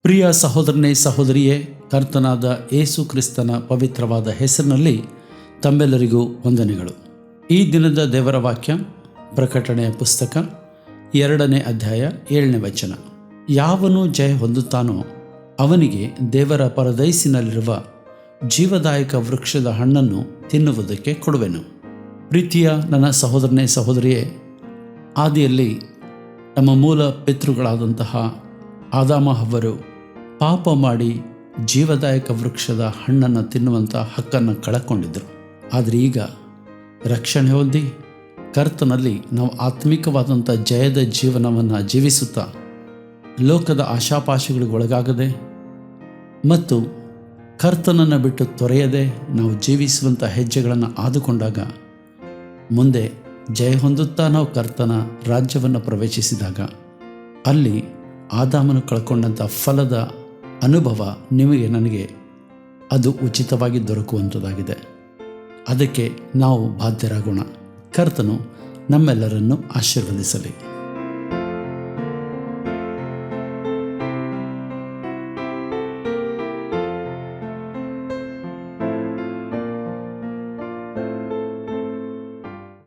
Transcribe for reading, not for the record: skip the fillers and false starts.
ಪ್ರಿಯ ಸಹೋದರನೇ ಸಹೋದರಿಯೇ, ಕರ್ತನಾದ ಯೇಸು ಕ್ರಿಸ್ತನ ಪವಿತ್ರವಾದ ಹೆಸರಿನಲ್ಲಿ ತಮ್ಮೆಲ್ಲರಿಗೂ ವಂದನೆಗಳು. ಈ ದಿನದ ದೇವರ ವಾಕ್ಯ ಪ್ರಕಟಣೆಯ ಪುಸ್ತಕ 2ನೇ ಅಧ್ಯಾಯ 7ನೇ ವಚನ. ಯಾವನು ಜಯ ಹೊಂದುತ್ತಾನೋ ಅವನಿಗೆ ದೇವರ ಪರದೈಸಿನಲ್ಲಿರುವ ಜೀವದಾಯಕ ವೃಕ್ಷದ ಹಣ್ಣನ್ನು ತಿನ್ನುವುದಕ್ಕೆ ಕೊಡುವೆನು. ಪ್ರೀತಿಯ ನನ್ನ ಸಹೋದರನೇ ಸಹೋದರಿಯೇ, ಆದಿಯಲ್ಲಿ ನಮ್ಮ ಮೂಲ ಪಿತೃಗಳಾದಂತಹ ಆದಾಮ ಹವ್ವರು ಪಾಪ ಮಾಡಿ ಜೀವದಾಯಕ ವೃಕ್ಷದ ಹಣ್ಣನ್ನು ತಿನ್ನುವಂಥ ಹಕ್ಕನ್ನು ಕಳಕೊಂಡಿದ್ದರು. ಆದರೆ ಈಗ ರಕ್ಷಣೆ ಹೊಂದಿ ಕರ್ತನಲ್ಲಿ ನಾವು ಆತ್ಮಿಕವಾದಂಥ ಜಯದ ಜೀವನವನ್ನು ಜೀವಿಸುತ್ತಾ ಲೋಕದ ಆಶಾಪಾಶಗಳಿಗೆ ಒಳಗಾಗದೆ ಮತ್ತು ಕರ್ತನನ್ನು ಬಿಟ್ಟು ತೊರೆಯದೆ ನಾವು ಜೀವಿಸುವಂಥ ಹೆಜ್ಜೆಗಳನ್ನು ಆದುಕೊಂಡಾಗ ಮುಂದೆ ಜಯ ಹೊಂದುತ್ತಾ ನಾವು ಕರ್ತನ ರಾಜ್ಯವನ್ನು ಪ್ರವೇಶಿಸಿದಾಗ ಅಲ್ಲಿ ಆದಾಮನು ಕಳ್ಕೊಂಡಂಥ ಫಲದ ಅನುಭವ ನಿಮಗೆ ನನಗೆ ಅದು ಉಚಿತವಾಗಿ ದೊರಕುವಂಥದ್ದಾಗಿದೆ. ಅದಕ್ಕೆ ನಾವು ಬಾಧ್ಯರಾಗೋಣ. ಕರ್ತನು ನಮ್ಮೆಲ್ಲರನ್ನು ಆಶೀರ್ವದಿಸಲಿ.